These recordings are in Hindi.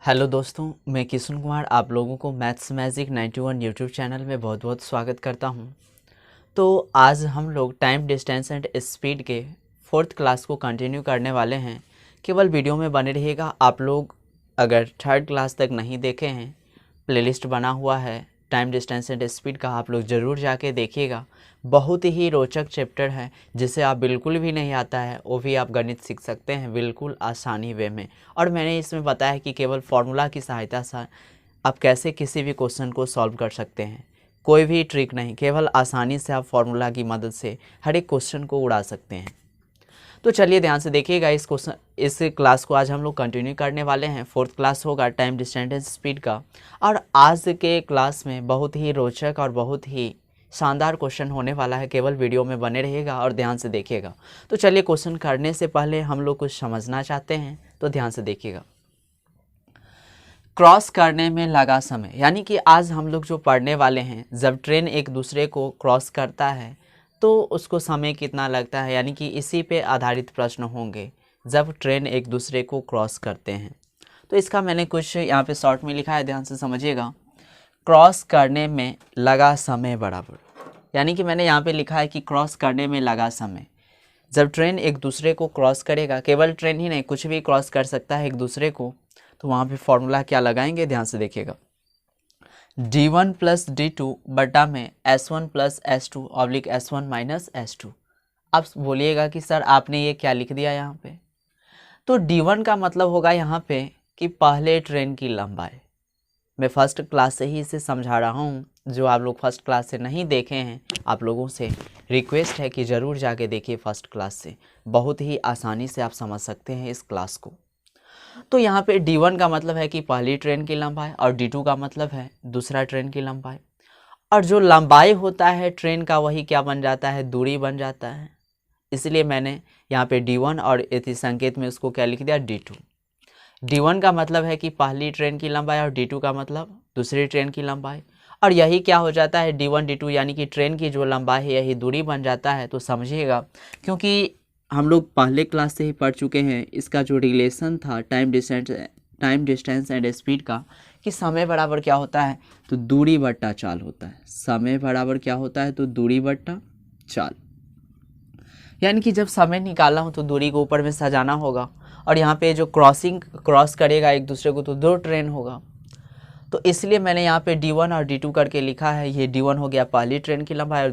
हेलो दोस्तों, मैं किशन कुमार आप लोगों को मैथ्स मैजिक 91 यूट्यूब चैनल में बहुत बहुत स्वागत करता हूं। तो आज हम लोग टाइम डिस्टेंस एंड स्पीड के 4th क्लास को कंटिन्यू करने वाले हैं। केवल वीडियो में बने रहिएगा। आप लोग अगर 3rd क्लास तक नहीं देखे हैं, प्लेलिस्ट बना हुआ है टाइम डिस्टेंस एंड स्पीड का, आप लोग ज़रूर जाके देखिएगा। बहुत ही रोचक चैप्टर है जिसे आप बिल्कुल भी नहीं आता है वो भी आप गणित सीख सकते हैं बिल्कुल आसानी वे में। और मैंने इसमें बताया कि केवल फार्मूला की सहायता से आप कैसे किसी भी क्वेश्चन को सॉल्व कर सकते हैं। कोई भी ट्रिक नहीं, केवल आसानी से आप फार्मूला की मदद से हर एक क्वेश्चन को उड़ा सकते हैं। तो चलिए ध्यान से देखिएगा। इस क्लास को आज हम लोग कंटिन्यू करने वाले हैं। 4th क्लास होगा टाइम डिस्टेंस एंड स्पीड का। और आज के क्लास में बहुत ही रोचक और बहुत ही शानदार क्वेश्चन होने वाला है। केवल वीडियो में बने रहिएगा और ध्यान से देखिएगा। तो चलिए, क्वेश्चन करने से पहले हम लोग कुछ समझना चाहते हैं, तो ध्यान से देखिएगा। क्रॉस करने में लगा समय, यानी कि आज हम लोग जो पढ़ने वाले हैं, जब ट्रेन एक दूसरे को क्रॉस करता है तो उसको समय कितना लगता है, यानी कि इसी पे आधारित प्रश्न होंगे जब ट्रेन एक दूसरे को क्रॉस करते हैं। तो इसका मैंने कुछ यहाँ पे शॉर्ट में लिखा है, ध्यान से समझिएगा। क्रॉस करने में लगा समय बराबर, यानी कि मैंने यहाँ पे लिखा है कि क्रॉस करने में लगा समय। जब ट्रेन एक दूसरे को क्रॉस करेगा, केवल ट्रेन ही नहीं कुछ भी क्रॉस कर सकता है एक दूसरे को, तो वहाँ पे फॉर्मूला क्या लगाएंगे, ध्यान से देखिएगा। d1 प्लस d2 बटा में s1 plus s2 oblique s1 minus s2। अब बोलिएगा कि सर आपने ये क्या लिख दिया यहाँ पे। तो d1 का मतलब होगा यहाँ पे कि पहले ट्रेन की लंबाई। मैं फर्स्ट क्लास से ही इसे समझा रहा हूँ। जो आप लोग फर्स्ट क्लास से नहीं देखे हैं, आप लोगों से रिक्वेस्ट है कि ज़रूर जाके देखिए फर्स्ट क्लास से। बहुत ही आसानी से आप समझ सकते हैं इस क्लास को। तो यहाँ पे d1 का मतलब है कि पहली ट्रेन की लंबाई और d2 का मतलब है दूसरा ट्रेन की लंबाई। और जो लंबाई होता है ट्रेन का, वही क्या बन जाता है, दूरी बन जाता है। इसलिए मैंने यहाँ पे d1 और इति संकेत में उसको क्या लिख दिया, d2। d1 का मतलब है कि पहली ट्रेन की लंबाई और d2 का मतलब दूसरी ट्रेन की लंबाई। और यही क्या हो जाता है, d1 d2, यानी कि ट्रेन की जो लंबाई है यही दूरी बन जाता है। तो समझिएगा, क्योंकि हम लोग पहले क्लास से ही पढ़ चुके हैं इसका जो रिलेशन था टाइम डिस्टेंस एंड स्पीड का, कि समय बराबर क्या होता है, तो दूरी बट्टा चाल होता है। समय बराबर क्या होता है, तो दूरी बट्टा चाल। यानी कि जब समय निकाला हो तो दूरी को ऊपर में सजाना होगा। और यहाँ पे जो क्रॉस करेगा एक दूसरे को, तो दो ट्रेन होगा। तो इसलिए मैंने यहाँ पे d1 और d2 करके लिखा है। ये d1 हो गया पहली ट्रेन की लंबाई और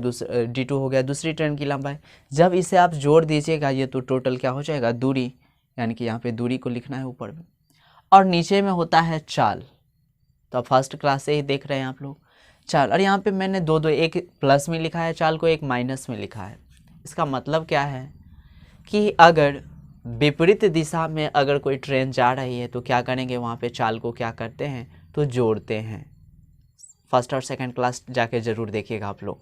d2 हो गया दूसरी ट्रेन की लंबाई। जब इसे आप जोड़ दीजिएगा ये तो टोटल क्या हो जाएगा, दूरी। यानी कि यहाँ पे दूरी को लिखना है ऊपर में, और नीचे में होता है चाल। तो आप फर्स्ट क्लास से ही देख रहे हैं आप लोग चाल। और यहाँ पे मैंने दो एक प्लस में लिखा है चाल को, एक माइनस में लिखा है। इसका मतलब क्या है कि अगर विपरीत दिशा में अगर कोई ट्रेन जा रही है तो क्या करेंगे, वहाँ पे चाल को क्या करते हैं, तो जोड़ते हैं। फर्स्ट और सेकंड क्लास जाके ज़रूर देखिएगा आप लोग।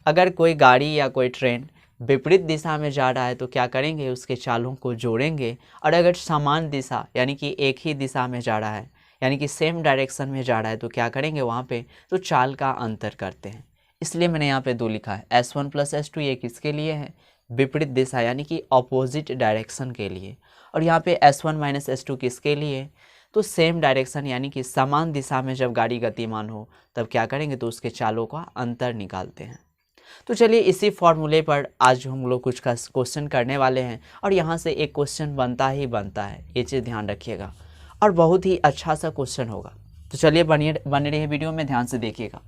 अगर कोई गाड़ी या कोई ट्रेन विपरीत दिशा में जा रहा है तो क्या करेंगे, उसके चालों को जोड़ेंगे। और अगर समान दिशा, यानी कि एक ही दिशा में जा रहा है, यानी कि सेम डायरेक्शन में जा रहा है, तो क्या करेंगे वहाँ पे, तो चाल का अंतर करते हैं। इसलिए मैंने यहाँ पे 2 लिखा है। s1 प्लस s2 ये किसके लिए है, विपरीत दिशा यानी कि ऑपोजिट डायरेक्शन के लिए। और यहाँ पे s1 माइनस s2 किसके लिए, तो सेम डायरेक्शन यानी कि समान दिशा में जब गाड़ी गतिमान हो तब क्या करेंगे, तो उसके चालों का अंतर निकालते हैं। तो चलिए, इसी फॉर्मूले पर आज हम लोग कुछ का क्वेश्चन करने वाले हैं। और यहाँ से एक क्वेश्चन बनता ही बनता है, ये चीज़ ध्यान रखिएगा। और बहुत ही अच्छा सा क्वेश्चन होगा। तो चलिए बने रहिए वीडियो में, ध्यान से देखिएगा।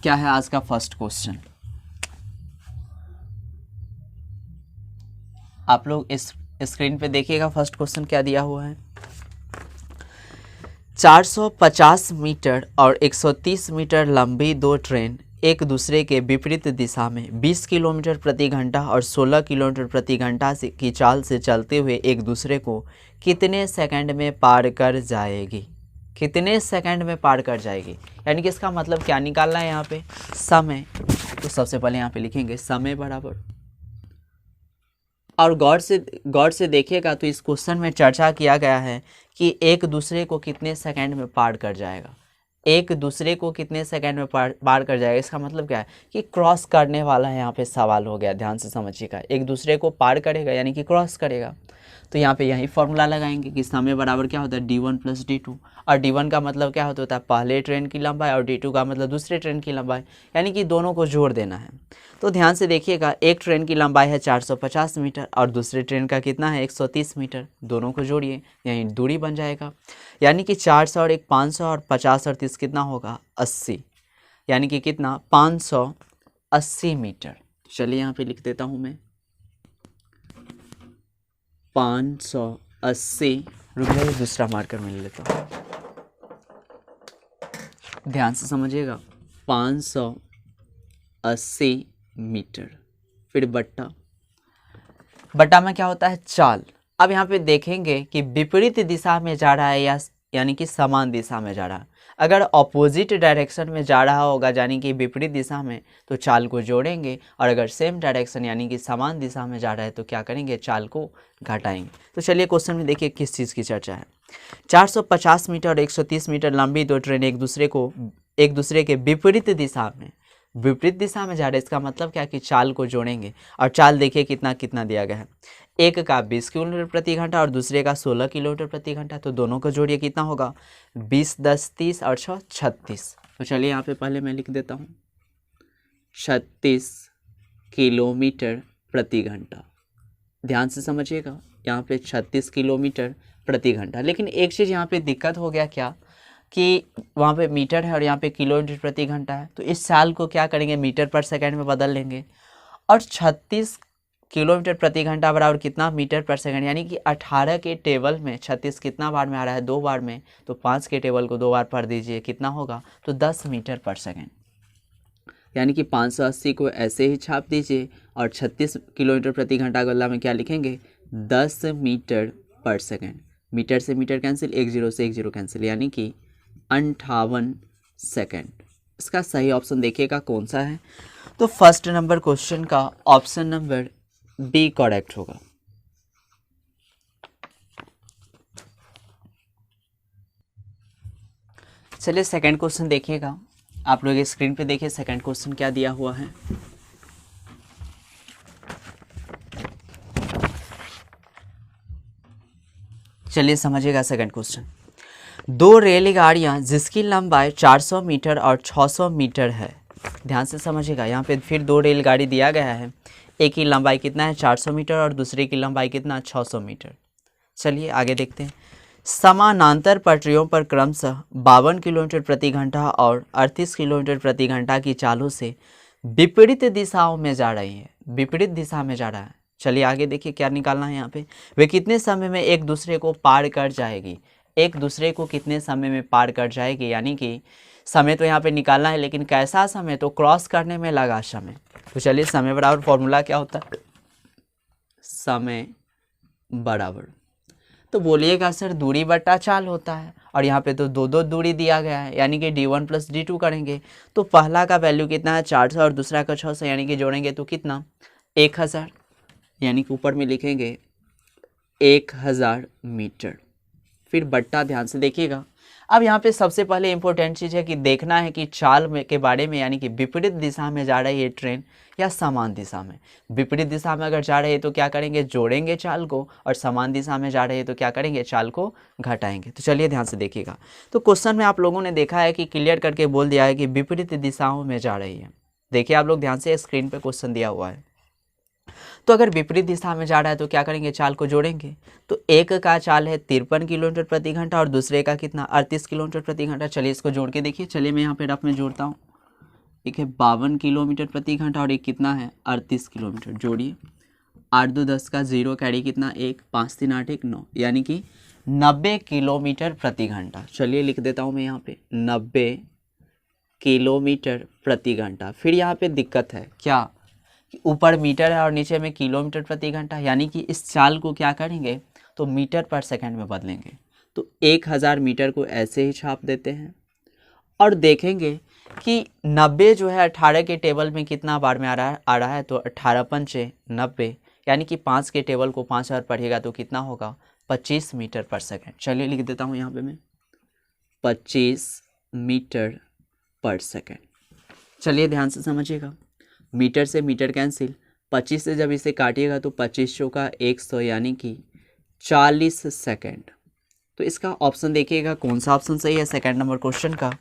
क्या है आज का फर्स्ट क्वेश्चन। आप लोग इस स्क्रीन पे देखिएगा फर्स्ट क्वेश्चन क्या दिया हुआ है। 450 मीटर और 130 मीटर लंबी दो ट्रेन एक दूसरे के विपरीत दिशा में 20 किलोमीटर प्रति घंटा और 16 किलोमीटर प्रति घंटा की चाल से चलते हुए एक दूसरे को कितने सेकंड में पार कर जाएगी। कितने सेकंड में पार कर जाएगी, यानी कि इसका मतलब क्या निकालना है यहाँ पे, समय। तो सबसे पहले यहाँ पे लिखेंगे समय बराबर, और गौर से देखिएगा तो इस क्वेश्चन में चर्चा किया गया है कि एक दूसरे को कितने सेकंड में पार कर जाएगा। एक दूसरे को कितने सेकंड में पार कर जाएगा, इसका मतलब क्या है कि क्रॉस करने वाला है यहाँ पे सवाल हो गया। ध्यान से समझिएगा, एक दूसरे को पार करेगा यानी कि क्रॉस करेगा। तो यहाँ पे यही फॉर्मूला लगाएंगे कि समय बराबर क्या होता है d1 प्लस d2, और d1 का मतलब क्या होता है पहले ट्रेन की लंबाई, और d2 का मतलब दूसरे ट्रेन की लंबाई, यानी कि दोनों को जोड़ देना है। तो ध्यान से देखिएगा, एक ट्रेन की लंबाई है 450 मीटर और दूसरे ट्रेन का कितना है 130 मीटर, दोनों को जोड़िए यही दूरी बन जाएगा, यानी कि 400 और 1 500 और 50 और 30 कितना होगा 80, यानी कि कितना 580 मीटर। चलिए यहाँ पे लिख देता हूँ मैं 580, रुक जाइए दूसरा मार्कर मिल लेता हूँ, ध्यान से समझिएगा 580 मीटर। फिर बट्टा में क्या होता है चाल। अब यहाँ पे देखेंगे कि विपरीत दिशा में जा रहा है यानी कि समान दिशा में जा रहा है। अगर ऑपोजिट डायरेक्शन में जा रहा होगा यानी कि विपरीत दिशा में तो चाल को जोड़ेंगे, और अगर सेम डायरेक्शन यानी कि समान दिशा में जा रहा है तो क्या करेंगे चाल को घटाएंगे। तो चलिए क्वेश्चन में देखिए किस चीज़ की चर्चा है। 450 मीटर और 130 मीटर लंबी दो ट्रेन एक दूसरे के विपरीत दिशा में जा रहे हैं। इसका मतलब क्या कि चाल को जोड़ेंगे, और चाल देखिए कितना कितना दिया गया है, एक का 20 किलोमीटर प्रति घंटा और दूसरे का 16 किलोमीटर प्रति घंटा, तो दोनों को जोड़िए कितना होगा 20 10 30 और 6 36। तो चलिए यहाँ पे पहले मैं लिख देता हूँ 36 किलोमीटर प्रति घंटा। ध्यान से समझिएगा यहाँ पे 36 किलोमीटर प्रति घंटा। लेकिन एक चीज़ यहाँ पे दिक्कत हो गया क्या कि वहाँ पे मीटर है और यहाँ पे किलोमीटर प्रति घंटा है, तो इस चाल को क्या करेंगे मीटर पर सेकंड में बदल लेंगे, और 36 किलोमीटर प्रति घंटा बराबर कितना मीटर पर सेकंड, यानी कि 18 के टेबल में 36 कितना बार में आ रहा है 2 बार में, तो 5 के टेबल को 2 बार पढ़ दीजिए कितना होगा तो 10 मीटर पर सेकंड, यानी कि 580 को ऐसे ही छाप दीजिए, और 36 किलोमीटर प्रति घंटा के बदला में क्या लिखेंगे 10 मीटर पर सेकंड। मीटर से मीटर कैंसिल, 1 0 से 1 0 कैंसिल, यानी कि 58 सेकंड। इसका सही ऑप्शन देखिएगा कौन सा है, तो फर्स्ट नंबर क्वेश्चन का ऑप्शन नंबर बी करेक्ट होगा। चलिए सेकंड क्वेश्चन देखिएगा, आप लोग स्क्रीन पे देखिए सेकंड क्वेश्चन क्या दिया हुआ है। चलिए समझिएगा सेकंड क्वेश्चन। दो रेलगाड़ियां जिसकी लंबाई 400 मीटर और 600 मीटर है, ध्यान से समझिएगा, यहाँ पे फिर दो रेलगाड़ी दिया गया है, एक की लंबाई कितना है 400 मीटर और दूसरे की लंबाई कितना 600 मीटर। चलिए आगे देखते हैं। समानांतर पटरियों पर क्रमशः 52 किलोमीटर प्रति घंटा और 38 किलोमीटर प्रति घंटा की चालों से विपरीत दिशाओं में जा रही है, विपरीत दिशा में जा रहा है। चलिए आगे देखिए क्या निकालना है यहाँ पे, वे कितने समय में एक दूसरे को पार कर जाएगी, एक दूसरे को कितने समय में पार कर जाएगी, यानी कि समय तो यहाँ पे निकालना है लेकिन कैसा समय, तो क्रॉस करने में लगा समय। तो चलिए समय बराबर फॉर्मूला क्या होता है, समय बराबर, तो बोलिएगा सर दूरी बट्टा चाल होता है, और यहाँ पे तो दो दो दूरी दिया गया है, यानी कि d1 प्लस d2 करेंगे तो पहला का वैल्यू कितना है 400 और दूसरा का 600, यानी कि जोड़ेंगे तो कितना 1000, यानी कि ऊपर में लिखेंगे 1000 मीटर। फिर बट्टा, ध्यान से देखिएगा। अब यहाँ पे सबसे पहले इंपॉर्टेंट चीज़ है कि देखना है कि चाल में के बारे में, यानी कि विपरीत दिशा में जा रही है ट्रेन या समान दिशा में। विपरीत दिशा में अगर जा रही है तो क्या करेंगे जोड़ेंगे चाल को, और समान दिशा में जा रही है तो क्या करेंगे चाल को घटाएंगे। तो चलिए ध्यान से देखिएगा। तो क्वेश्चन में आप लोगों ने देखा है कि क्लियर करके बोल दिया है कि विपरीत दिशाओं में जा रही है। देखिए आप लोग ध्यान से, स्क्रीन पर क्वेश्चन दिया हुआ है। तो अगर विपरीत दिशा में जा रहा है तो क्या करेंगे चाल को जोड़ेंगे, तो एक का चाल है 53 किलोमीटर प्रति घंटा और दूसरे का कितना 38 किलोमीटर प्रति घंटा। चलिए इसको जोड़ के देखिए, चलिए मैं यहाँ पे रफ में जोड़ता हूँ। एक है 52 किलोमीटर प्रति घंटा और एक कितना है 38 किलोमीटर। जोड़िए 8 2 10 का 0 कैरी कितना 1, 5 3 8 1 9, यानी कि 90 किलोमीटर प्रति घंटा। चलिए लिख देता हूँ मैं यहाँ पे 90 किलोमीटर प्रति घंटा। फिर यहाँ पे दिक्कत है क्या, ऊपर मीटर है और नीचे में किलोमीटर प्रति घंटा, यानी कि इस चाल को क्या करेंगे तो मीटर पर सेकंड में बदलेंगे। तो 1000 मीटर को ऐसे ही छाप देते हैं, और देखेंगे कि 90 जो है 18 के टेबल में कितना बार में आ रहा है तो 18 पंचे 90, यानी कि 5 के टेबल को 5 बार पढ़िएगा तो कितना होगा 25 मीटर पर सेकंड। चलिए लिख देता हूँ यहाँ पे मैं 25 मीटर पर सेकंड। चलिए ध्यान से समझिएगा, मीटर से मीटर कैंसिल, 25 से जब इसे काटिएगा तो 25 चौका 100, यानी कि 40 सेकंड। तो इसका ऑप्शन देखिएगा कौन सा ऑप्शन सही है सेकंड नंबर क्वेश्चन का।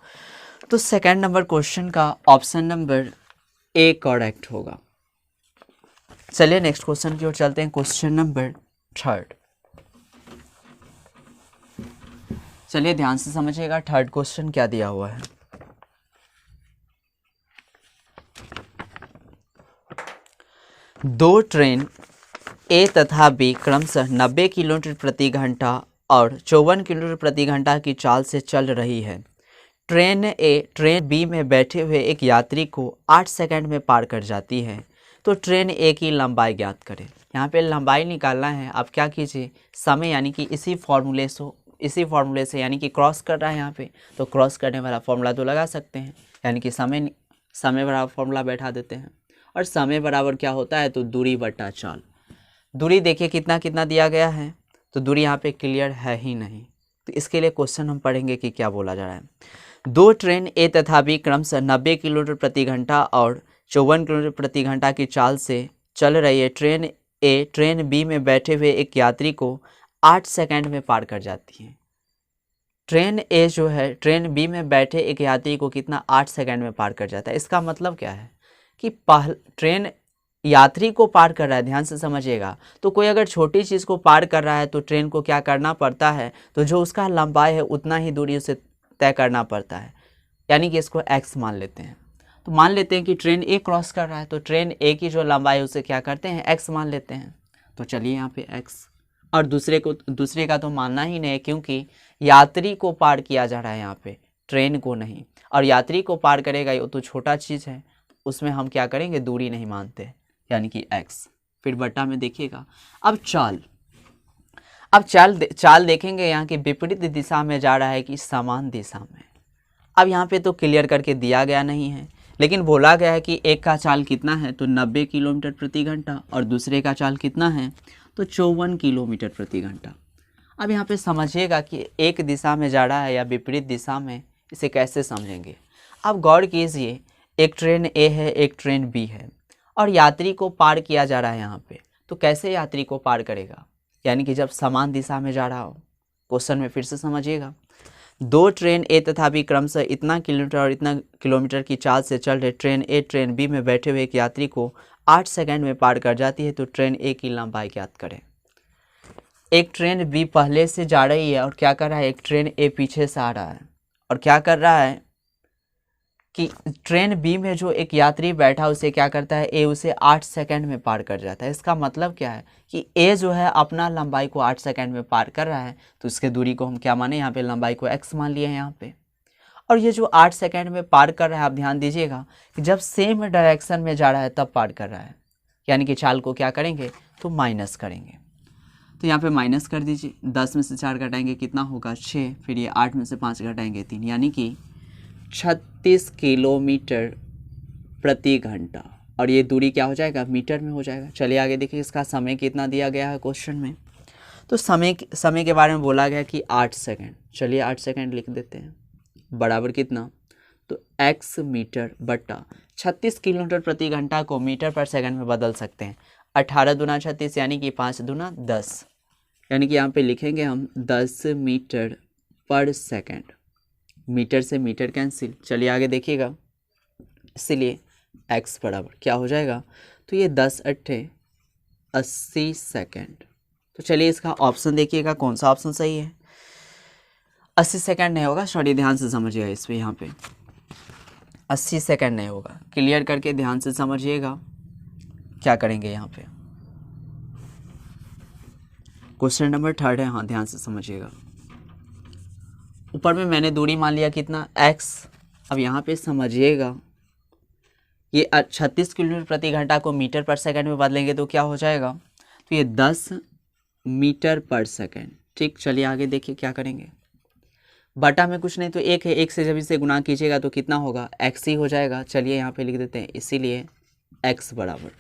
तो सेकंड नंबर क्वेश्चन का ऑप्शन नंबर ए करेक्ट होगा। चलिए नेक्स्ट क्वेश्चन की ओर चलते हैं, क्वेश्चन नंबर थर्ड। चलिए ध्यान से समझिएगा थर्ड क्वेश्चन क्या दिया हुआ है। दो ट्रेन ए तथा बी क्रमशः 90 किलोमीटर प्रति घंटा और 54 किलोमीटर प्रति घंटा की चाल से चल रही है। ट्रेन ए ट्रेन बी में बैठे हुए एक यात्री को 8 सेकंड में पार कर जाती है। तो ट्रेन ए की लंबाई ज्ञात करें। यहाँ पे लंबाई निकालना है। आप क्या कीजिए, समय यानी कि इसी फॉर्मूले से यानी कि क्रॉस कर रहा है यहाँ पे, तो क्रॉस करने वाला फॉर्मूला तो लगा सकते हैं, यानी कि समय बराबर फॉर्मूला बैठा देते हैं। और समय बराबर क्या होता है, तो दूरी बटा चाल। दूरी देखिए कितना कितना दिया गया है, तो दूरी यहाँ पे क्लियर है ही नहीं। तो इसके लिए क्वेश्चन हम पढ़ेंगे कि क्या बोला जा रहा है। दो ट्रेन ए तथा बी क्रमशः 90 किलोमीटर प्रति घंटा और 54 किलोमीटर प्रति घंटा की चाल से चल रही है। ट्रेन ए ट्रेन बी में बैठे हुए एक यात्री को 8 सेकंड में पार कर जाती है। ट्रेन ए जो है ट्रेन बी में बैठे एक यात्री को कितना 8 सेकंड में पार कर जाता है। इसका मतलब क्या है कि ट्रेन यात्री को पार कर रहा है, ध्यान से समझिएगा। तो कोई अगर छोटी चीज़ को पार कर रहा है तो ट्रेन को क्या करना पड़ता है, तो जो उसका लंबाई है उतना ही दूरी उसे तय करना पड़ता है, यानी कि इसको x मान लेते हैं। तो मान लेते हैं कि ट्रेन ए क्रॉस कर रहा है, तो ट्रेन ए की जो लंबाई है उसे क्या करते हैं, x मान लेते हैं। तो चलिए यहाँ पे x, और दूसरे का तो मानना ही नहीं है, क्योंकि यात्री को पार किया जा रहा है यहाँ पे, ट्रेन को नहीं। और यात्री को पार करेगा वो तो छोटा चीज़ है, उसमें हम क्या करेंगे, दूरी नहीं मानते, यानी कि x। फिर बट्टा में देखिएगा। अब चाल देखेंगे यहाँ की विपरीत दिशा में जा रहा है कि समान दिशा में। अब यहाँ पे तो क्लियर करके दिया गया नहीं है, लेकिन बोला गया है कि एक का चाल कितना है, तो 90 किलोमीटर प्रति घंटा, और दूसरे का चाल कितना है, तो 54 किलोमीटर प्रति घंटा। अब यहाँ पे समझिएगा कि एक दिशा में जा रहा है या विपरीत दिशा में, इसे कैसे समझेंगे। अब गौर कीजिए, एक ट्रेन ए है, एक ट्रेन बी है, और यात्री को पार किया जा रहा है यहाँ पे। तो कैसे यात्री को पार करेगा, यानी कि जब समान दिशा में जा रहा हो। क्वेश्चन में फिर से समझिएगा। दो ट्रेन ए तथा बी क्रमशः इतना किलोमीटर और इतना किलोमीटर की चाल से चल रहे ट्रेन ए ट्रेन बी में बैठे हुए एक यात्री को 8 सेकंड में पार कर जाती है। तो ट्रेन ए की लंबाई ज्ञात करें। एक ट्रेन बी पहले से जा रही है और क्या कर रहा है, एक ट्रेन ए पीछे से आ रहा है, और क्या कर रहा है कि ट्रेन बी में जो एक यात्री बैठा उसे क्या करता है, ए उसे 8 सेकंड में पार कर जाता है। इसका मतलब क्या है कि ए जो है अपना लंबाई को 8 सेकंड में पार कर रहा है, तो इसके दूरी को हम क्या माने, यहाँ पे लंबाई को x मान लिए हैं यहाँ पे। और ये जो 8 सेकंड में पार कर रहा है, आप ध्यान दीजिएगा कि जब सेम डायरेक्शन में जा रहा है तब पार कर रहा है, यानी कि चाल को क्या करेंगे, तो माइनस करेंगे। तो यहाँ पे माइनस कर दीजिए, 10 में से 4 घटाएंगे कितना होगा, 6। फिर ये 8 में से 5 घटाएंगे 3, यानी कि 36 किलोमीटर प्रति घंटा। और ये दूरी क्या हो जाएगा, मीटर में हो जाएगा। चलिए आगे देखिए, इसका समय कितना दिया गया है क्वेश्चन में। तो समय के बारे में बोला गया कि 8 सेकंड। चलिए 8 सेकंड लिख देते हैं, बराबर कितना, तो x मीटर बटा 36 किलोमीटर प्रति घंटा को मीटर पर सेकंड में बदल सकते हैं। 18 दूना 36, यानी कि 5 दूना 10, यानी कि यहाँ पे लिखेंगे हम 10 मीटर पर सेकंड। मीटर से मीटर कैंसिल। चलिए आगे देखिएगा, इसलिए x बराबर क्या हो जाएगा, तो ये 10 अट्ठे 80 सेकंड। तो चलिए इसका ऑप्शन देखिएगा कौन सा ऑप्शन सही है। 80 सेकंड नहीं होगा, सॉरी ध्यान से समझिएगा, इस पर यहाँ पे 80 सेकंड नहीं होगा। क्लियर करके ध्यान से समझिएगा क्या करेंगे यहाँ पे। क्वेश्चन नंबर थर्ड है, हाँ ध्यान से समझिएगा। ऊपर में मैंने दूरी मान लिया कितना, x। अब यहाँ पे समझिएगा, ये 36 किलोमीटर प्रति घंटा को मीटर पर सेकंड में बदलेंगे तो क्या हो जाएगा, तो ये 10 मीटर पर सेकंड। ठीक, चलिए आगे देखिए क्या करेंगे। बटा में कुछ नहीं तो एक है, एक से जब इसे गुना कीजिएगा तो कितना होगा, x ही हो जाएगा। चलिए यहाँ पे लिख देते हैं, इसीलिए x बराबर।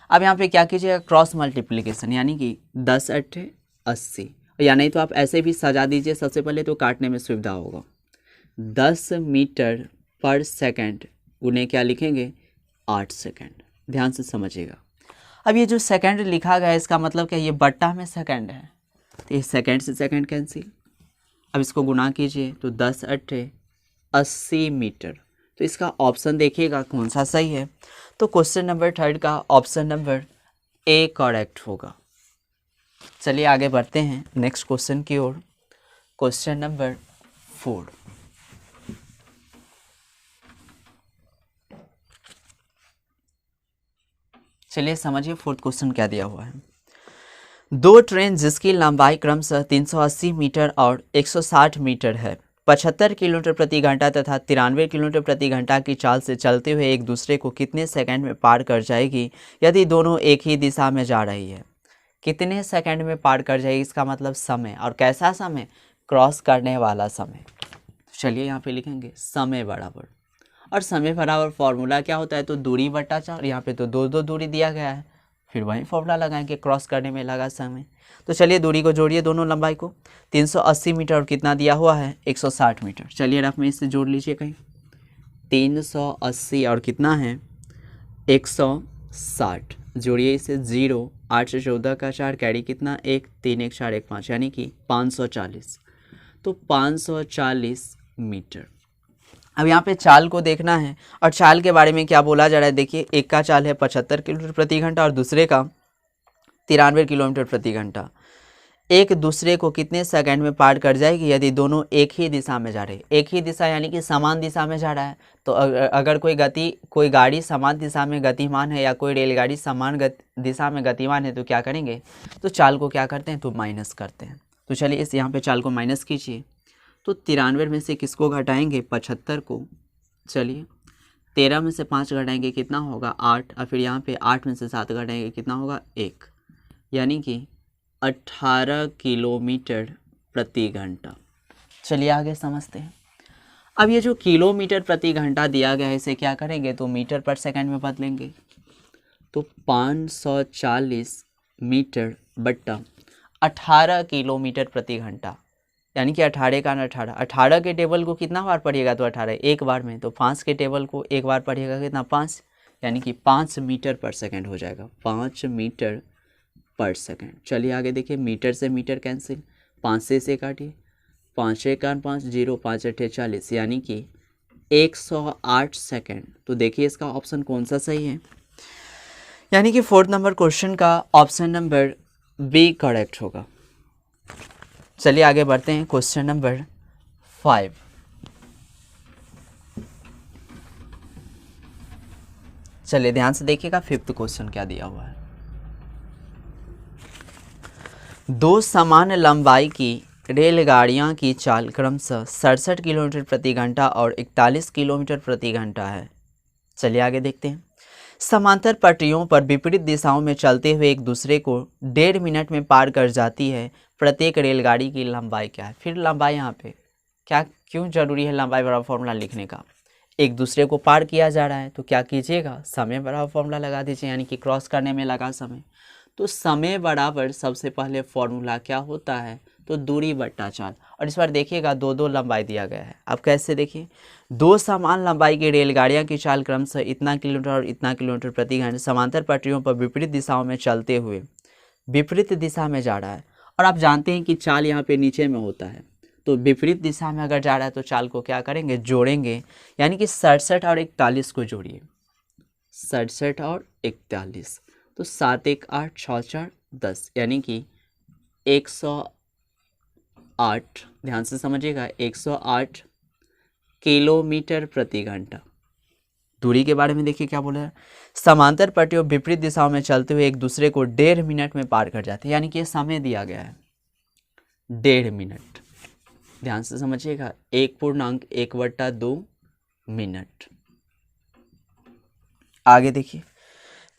अब यहाँ पे क्या कीजिएगा, क्रॉस मल्टीप्लिकेशन, यानी कि 10 अट्ठे 80, या नहीं तो आप ऐसे भी सजा दीजिए सबसे पहले, तो काटने में सुविधा होगा। 10 मीटर पर सेकंड उन्हें क्या लिखेंगे, 8 सेकंड। ध्यान से समझिएगा। अब ये जो सेकंड लिखा गया है, इसका मतलब क्या, ये बट्टा में सेकंड है, तो ये सेकंड से सेकंड कैंसिल। अब इसको गुना कीजिए तो 10 अट्ठे 80 मीटर। तो इसका ऑप्शन देखिएगा कौन सा सही है। तो क्वेश्चन नंबर 3 का ऑप्शन नंबर ए करेक्ट होगा। चलिए आगे बढ़ते हैं नेक्स्ट क्वेश्चन की ओर। Question number 4। चलिए समझिए फोर्थ क्वेश्चन क्या दिया हुआ है। दो ट्रेन जिसकी लंबाई क्रमशः 380 मीटर और 160 मीटर है 75 किलोमीटर प्रति घंटा तथा 93 किलोमीटर प्रति घंटा की चाल से चलते हुए एक दूसरे को कितने सेकंड में पार कर जाएगी यदि दोनों एक ही दिशा में जा रही है। कितने सेकंड में पार कर जाएगी, इसका मतलब समय। और कैसा समय? क्रॉस करने वाला समय। चलिए यहाँ पे लिखेंगे समय बराबर, और समय बराबर फॉर्मूला क्या होता है? तो दूरी बटा 4। यहाँ पे तो दो दूरी दिया गया है, फिर वही फॉर्मूला लगाएंगे क्रॉस करने में लगा समय। तो चलिए दूरी को जोड़िए, दोनों लंबाई को। 380 मीटर और कितना दिया हुआ है? 160 मीटर। चलिए रफ में इससे जोड़ लीजिए कहीं। 380 और कितना है? 160। जोड़िए इसे 0 8 से 14 का 4 कैरी कितना? 1 3 1 4 1 5 यानी कि 540। तो 540 मीटर। अब यहाँ पे चाल को देखना है, और चाल के बारे में क्या बोला जा रहा है देखिए। एक का चाल है 75 किलोमीटर प्रति घंटा और दूसरे का 93 किलोमीटर प्रति घंटा। एक दूसरे को कितने सेकंड में पार कर जाएगी यदि दोनों एक ही दिशा में जा रहे? एक ही दिशा यानी कि समान दिशा में जा रहा है। तो अगर कोई गाड़ी समान दिशा में गतिमान है या कोई रेलगाड़ी समान दिशा में गतिमान है तो क्या करेंगे? तो चाल को क्या करते हैं? तो माइनस करते हैं। तो चलिए इस यहाँ पे चाल को माइनस कीजिए। तो 93 में से किसको घटाएंगे? 75 को। चलिए 13 में से 5 घटाएंगे कितना होगा? 8। और फिर यहाँ पे 8 में से 7 घटाएंगे कितना होगा? 1, यानी कि 18 किलोमीटर प्रति घंटा। चलिए आगे समझते हैं। अब ये जो किलोमीटर प्रति घंटा दिया गया है इसे क्या करेंगे? तो मीटर पर सेकंड में बदलेंगे। तो 540 मीटर बट्टा 18 किलोमीटर प्रति घंटा, यानी कि 18 का 18 के टेबल को कितना बार पढ़िएगा? तो 18 एक बार में। तो 5 के टेबल को एक बार पढ़िएगा कितना? 5, यानी कि 5 मीटर पर सेकंड हो जाएगा। 5 मीटर पर सेकंड। चलिए आगे देखिए, मीटर से मीटर कैंसिल, 5 से इसे काटिए। 5 1 5 0 5 8 40, यानी कि 108 सेकंड। तो देखिए इसका ऑप्शन कौन सा सही है, यानी कि 4th नंबर क्वेश्चन का ऑप्शन नंबर बी करेक्ट होगा। चलिए आगे बढ़ते हैं क्वेश्चन नंबर 5। चलिए ध्यान से देखिएगा 5th क्वेश्चन क्या दिया हुआ है। दो समान लंबाई की रेलगाड़ियां की चाल क्रमशः 67 किलोमीटर प्रति घंटा और 41 किलोमीटर प्रति घंटा है। चलिए आगे देखते हैं। समांतर पटरियों पर विपरीत दिशाओं में चलते हुए एक दूसरे को 1.5 मिनट में पार कर जाती है। प्रत्येक रेलगाड़ी की लंबाई क्या है? फिर लंबाई यहाँ पे क्या, क्यों जरूरी है लंबाई बराबर फॉर्मूला लिखने का? एक दूसरे को पार किया जा रहा है तो क्या कीजिएगा? समय बराबर फॉर्मूला लगा दीजिए, यानी कि क्रॉस करने में लगा समय। तो समय बराबर सबसे पहले फॉर्मूला क्या होता है? तो दूरी बट्टा चाल। और इस बार देखिएगा दो लंबाई दिया गया है। अब कैसे देखिए, दो समान लंबाई की रेलगाड़ियां की चाल क्रमशः इतना किलोमीटर और इतना किलोमीटर प्रति घंटा समांतर पटरियों पर विपरीत दिशाओं में चलते हुए विपरीत दिशा में जा रहा है। और आप जानते हैं कि चाल यहाँ पे नीचे में होता है, तो विपरीत दिशा में अगर जा रहा है तो चाल को क्या करेंगे? जोड़ेंगे, यानी कि 67 और 41 को जोड़िए। 67 और 41, तो 7 1 8 6 4 10, यानी कि 108। ध्यान से समझिएगा, 108 किलोमीटर प्रति घंटा। दूरी के बारे में देखिए क्या बोला है। समांतर पट्टियों विपरीत दिशाओं में चलते हुए एक दूसरे को 1.5 मिनट में पार कर जाते हैं, यानी कि ये समय दिया गया है 1.5 मिनट। ध्यान से समझिएगा, 1.1/2 मिनट। आगे देखिए,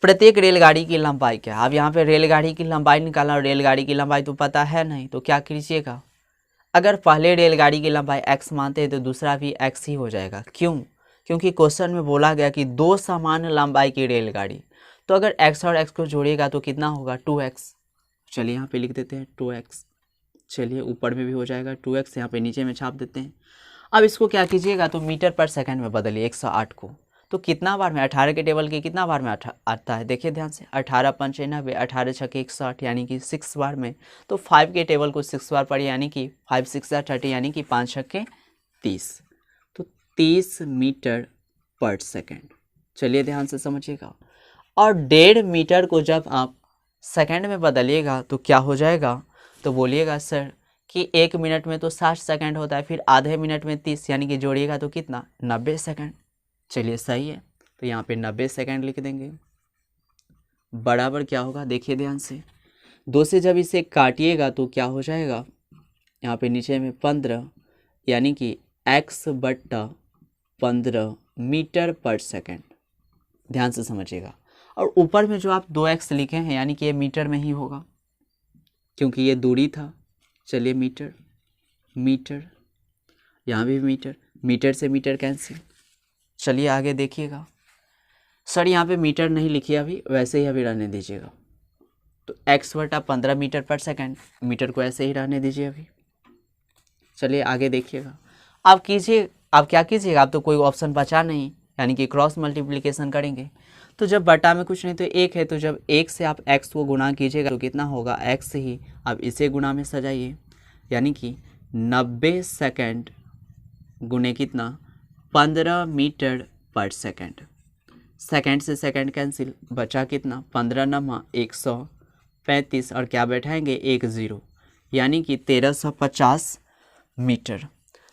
प्रत्येक रेलगाड़ी की लंबाई क्या है? अब यहाँ पे रेलगाड़ी की लंबाई निकालना, और रेलगाड़ी की लंबाई तो पता है नहीं, तो क्या कीजिएगा? अगर पहले रेलगाड़ी की लंबाई x मानते हैं तो दूसरा भी x ही हो जाएगा। क्यों? क्योंकि क्वेश्चन में बोला गया कि दो समान लंबाई की रेलगाड़ी, तो अगर x और x को जोड़िएगा तो कितना होगा? 2x। चलिए यहाँ पे लिख देते हैं 2x। चलिए ऊपर में भी हो जाएगा 2x, यहाँ पे नीचे में छाप देते हैं। अब इसको क्या कीजिएगा? तो मीटर पर सेकंड में बदलिए 108 को। तो कितना बार में 18 के टेबल के कितना बार में आता है, देखिए ध्यान से, 18 पंच 90, 18 छके 160 यानी कि 6 बार में। तो 5 के टेबल को 6 बार पढ़िए यानी कि 5 6 30 यानी कि 5 छके 30, तो 30 मीटर पर सेकेंड। चलिए ध्यान से समझिएगा। और 1.5 मीटर को जब आप सेकेंड में बदलिएगा तो क्या हो जाएगा, तो बोलिएगा सर कि 1 मिनट में तो 60 सेकेंड होता है, फिर आधे मिनट में 30 यानी कि जोड़िएगा तो कितना, 90 सेकेंड। चलिए सही है, तो यहाँ पे 90 सेकेंड लिख देंगे। बराबर क्या होगा, देखिए ध्यान से, 2 से जब इसे काटिएगा तो क्या हो जाएगा, यहाँ पे नीचे में 15 यानी कि x/15 मीटर पर सेकेंड। ध्यान से समझिएगा। और ऊपर में जो आप 2x लिखे हैं यानी कि ये मीटर में ही होगा क्योंकि ये दूरी था। चलिए मीटर मीटर, यहाँ भी मीटर, मीटर से मीटर कैंसिल। चलिए आगे देखिएगा। सर यहाँ पे मीटर नहीं लिखिए अभी, वैसे ही अभी रहने दीजिएगा। तो x/15 मीटर पर सेकेंड, मीटर को ऐसे ही रहने दीजिए अभी। चलिए आगे देखिएगा। आप क्या कीजिएगा, आप तो कोई ऑप्शन बचा नहीं, यानी कि क्रॉस मल्टीप्लिकेशन करेंगे। तो जब बटा में कुछ नहीं तो 1 है, तो जब 1 से आप x को गुणा कीजिएगा तो कितना होगा, x ही अब इसे गुणा में सजाइए, यानी कि 90 सेकेंड गुणे कितना, 15 मीटर पर सेकेंड। सेकेंड से सेकेंड कैंसिल, बचा कितना, 15 9 135 और क्या बैठाएंगे, 1 0 यानी कि 1350 मीटर।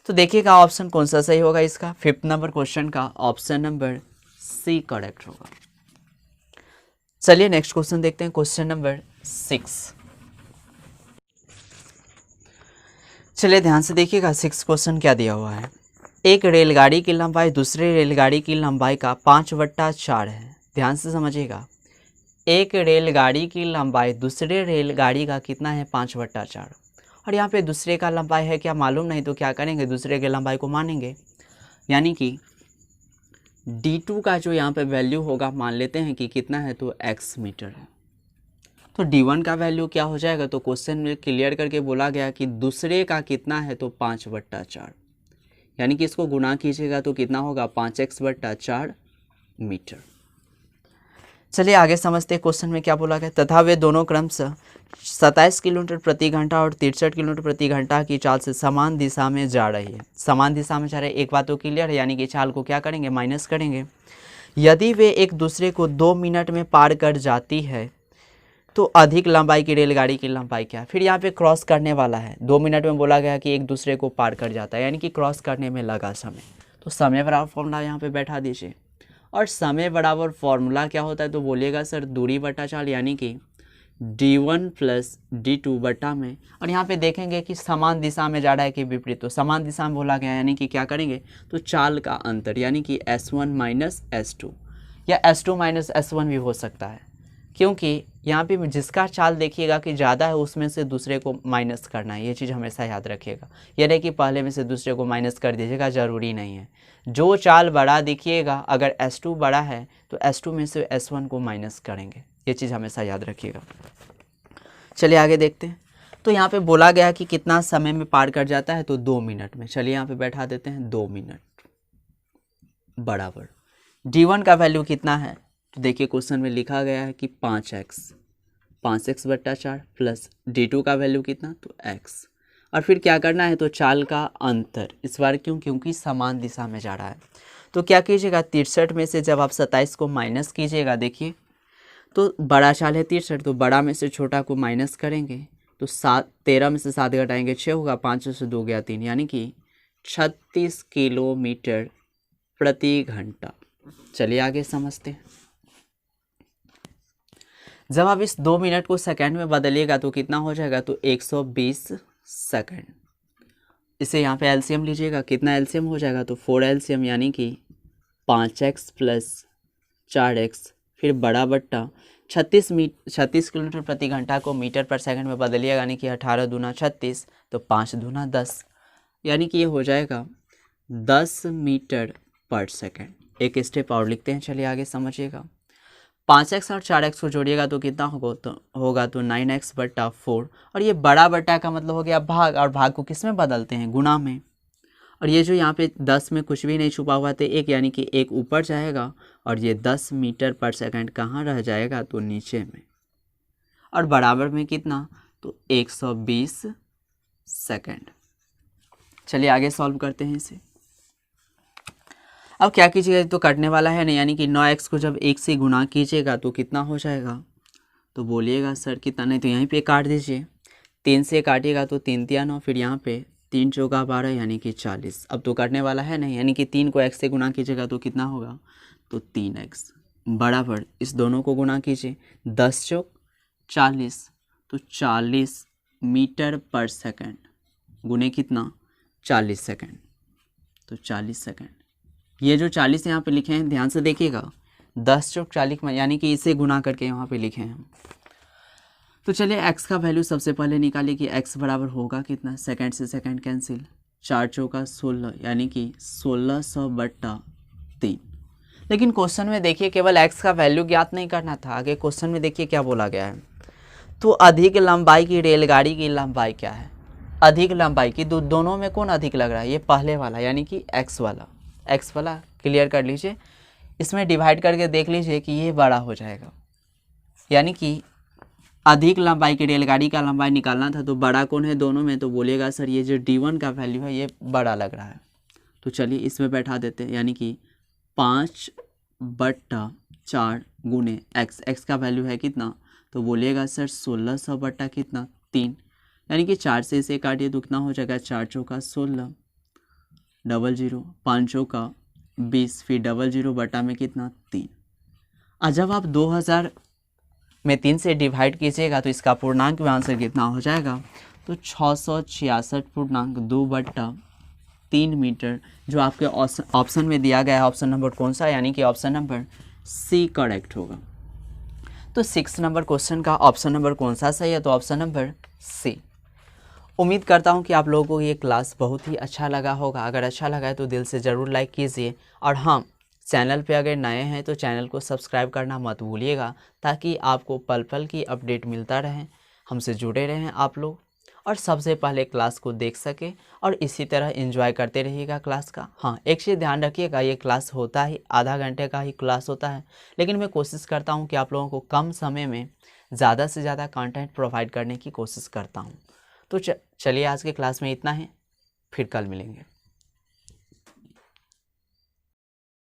तो देखिएगा ऑप्शन कौन सा सही होगा इसका, 5th नंबर क्वेश्चन का ऑप्शन नंबर सी करेक्ट होगा। चलिए नेक्स्ट क्वेश्चन देखते हैं, क्वेश्चन नंबर 6। चलिए ध्यान से देखिएगा 6 क्वेश्चन क्या दिया हुआ है। एक रेलगाड़ी की लंबाई दूसरे रेलगाड़ी की लंबाई का 5/4 है। ध्यान से समझिएगा, एक रेलगाड़ी की लंबाई दूसरे रेलगाड़ी का कितना है, 5/4। और यहाँ पे दूसरे का लंबाई है क्या मालूम नहीं, तो क्या करेंगे, दूसरे के लंबाई को मानेंगे, यानी कि d2 का जो यहाँ पे वैल्यू होगा मान लेते हैं कि कितना है, तो x मीटर है। तो d1 का वैल्यू क्या हो जाएगा, तो क्वेश्चन में क्लियर करके बोला गया कि दूसरे का कितना है, तो 5/4 यानी कि इसको गुणा कीजिएगा तो कितना होगा, 5x/4 मीटर। चलिए आगे समझते हैं क्वेश्चन में क्या बोला गया। तथा वे दोनों क्रमशः 27 किलोमीटर प्रति घंटा और 63 किलोमीटर प्रति घंटा की चाल से समान दिशा में जा रही है। समान दिशा में जा रहे हैं, एक बात तो क्लियर है, यानी कि चाल को क्या करेंगे, माइनस करेंगे। यदि वे एक दूसरे को 2 मिनट में पार कर जाती है तो अधिक लंबाई की रेलगाड़ी की लंबाई क्या है। फिर यहाँ पे क्रॉस करने वाला है, 2 मिनट में बोला गया कि एक दूसरे को पार कर जाता है, यानी कि क्रॉस करने में लगा समय। तो समय बराबर फॉर्मूला यहाँ पे बैठा दीजिए। और समय बराबर फॉर्मूला क्या होता है, तो बोलिएगा सर दूरी बटा चाल, यानी कि d1 + d2 बटा में। और यहाँ पे देखेंगे कि समान दिशा में जा रहा है कि विपरीत, तो समान दिशा में बोला गया यानी कि क्या करेंगे, तो चाल का अंतर, यानी कि s1 - s2 या s2 - s1 भी हो सकता है, क्योंकि यहाँ पे जिसका चाल देखिएगा कि ज़्यादा है उसमें से दूसरे को माइनस करना है, ये चीज़ हमेशा याद रखिएगा। ये नहीं कि पहले में से दूसरे को माइनस कर दीजिएगा, ज़रूरी नहीं है। जो चाल बड़ा दिखिएगा, अगर s2 बड़ा है तो s2 में से s1 को माइनस करेंगे, ये चीज़ हमेशा याद रखिएगा। चलिए आगे देखते हैं। तो यहाँ पे बोला गया कि कितना समय में पार कर जाता है, तो 2 मिनट में। चलिए यहाँ पे बैठा देते हैं 2 मिनट बराबर d1 का वैल्यू कितना है, तो देखिए क्वेश्चन में लिखा गया है कि 5x/4 प्लस d2 का वैल्यू कितना, तो x। और फिर क्या करना है, तो चाल का अंतर, इस बार क्योंकि समान दिशा में जा रहा है। तो क्या कीजिएगा, 63 में से जब आप 27 को माइनस कीजिएगा, देखिए तो बड़ा चाल है 63, तो बड़ा में से छोटा को माइनस करेंगे तो 13 में से 7 घटाएंगे 6 होगा, 5 से 2 गया 3, यानी कि 36 किलोमीटर प्रति घंटा। चलिए आगे समझते हैं। जब आप इस 2 मिनट को सेकंड में बदलिएगा तो कितना हो जाएगा, तो 120 सेकंड। इसे यहाँ पे एलसीएम लीजिएगा, कितना एलसीएम हो जाएगा, तो 4 एलसीएम, यानी कि 5x + 4x फिर बड़ा बट्टा 36 किलोमीटर प्रति घंटा को मीटर पर सेकंड में बदलिएगा, यानी कि 18 दूना 36, तो 5 दूना 10, यानी कि ये हो जाएगा 10 मीटर पर सेकंड। एक स्टेप और लिखते हैं, चलिए आगे समझिएगा। 5x और 4x को जोड़िएगा तो कितना होगा तो 9x/4। और ये बड़ा बट्टा का मतलब हो गया भाग, और भाग को किस में बदलते हैं, गुणा में। और ये जो यहाँ पे 10 में कुछ भी नहीं छुपा हुआ तो एक, यानी कि एक ऊपर जाएगा और ये 10 मीटर पर सेकंड कहाँ रह जाएगा, तो नीचे में। और बराबर में कितना, तो 120 सेकंड। चलिए आगे सॉल्व करते हैं इसे। अब क्या कीजिएगा, तो कटने वाला है नहीं, यानी कि 9x को जब 1 से गुना कीजिएगा तो कितना हो जाएगा, तो बोलिएगा सर कितना, नहीं तो यहीं पे काट दीजिए। 3 से काटिएगा तो 3 तिया 9, फिर यहाँ पे 3 चौका 12 यानी कि 40। अब तो कटने वाला है नहीं, यानी कि 3 को x से गुना कीजिएगा तो कितना होगा, तो 3x बराबर इस दोनों को गुना कीजिए, 10 चौक 40, तो 40 मीटर पर सेकंड गुने कितना, 40 सेकंड, तो 40 सेकंड। ये जो 40 यहाँ पे लिखे हैं ध्यान से देखिएगा, 10 चौक 40 में, यानी कि इसे गुना करके यहाँ पे लिखे हैं हम। तो चलिए x का वैल्यू सबसे पहले निकालिए कि x बराबर होगा कितना, सेकंड से सेकंड कैंसिल, 4 चौका 16 यानी कि 1600/3। लेकिन क्वेश्चन में देखिए केवल x का वैल्यू ज्ञात नहीं करना था, आगे क्वेश्चन में देखिए क्या बोला गया है। तो अधिक लंबाई की रेलगाड़ी की लंबाई क्या है, अधिक लंबाई की, दोनों में कौन अधिक लग रहा है, ये पहले वाला यानी कि x वाला क्लियर कर लीजिए। इसमें डिवाइड करके देख लीजिए कि ये बड़ा हो जाएगा, यानी कि अधिक लंबाई की रेलगाड़ी का लंबाई निकालना था तो बड़ा कौन है दोनों में, तो बोलिएगा सर ये जो d1 का वैल्यू है ये बड़ा लग रहा है। तो चलिए इसमें बैठा देते हैं, यानी कि 5/4 गुने x का वैल्यू है कितना, तो बोलिएगा सर 1600 कितना 3, यानी कि 4 से इसे काटिए तो कितना हो जाएगा, 4 चौका 16, 00, 5 चौका 20, फिर 00 बटा में कितना 3। और जब आप 2000 में 3 से डिवाइड कीजिएगा तो इसका पूर्णांक में आंसर कितना हो जाएगा, तो 666.2/3 मीटर, जो आपके ऑप्शन में दिया गया है। ऑप्शन नंबर कौन सा, यानी कि ऑप्शन नंबर सी करेक्ट होगा। तो 6 नंबर क्वेश्चन का ऑप्शन नंबर कौन सा सही है, तो ऑप्शन नंबर सी। उम्मीद करता हूं कि आप लोगों को ये क्लास बहुत ही अच्छा लगा होगा। अगर अच्छा लगा है तो दिल से ज़रूर लाइक कीजिए, और हाँ, चैनल पे अगर नए हैं तो चैनल को सब्सक्राइब करना मत भूलिएगा, ताकि आपको पल पल की अपडेट मिलता रहे, हमसे जुड़े रहें आप लोग, और सबसे पहले क्लास को देख सके और इसी तरह एंजॉय करते रहिएगा क्लास का। हाँ, एक चीज़ ध्यान रखिएगा, ये क्लास होता ही आधा घंटे का ही क्लास होता है, लेकिन मैं कोशिश करता हूँ कि आप लोगों को कम समय में ज़्यादा से ज़्यादा कंटेंट प्रोवाइड करने की कोशिश करता हूँ। तो चलिए आज के क्लास में इतना है, फिर कल मिलेंगे।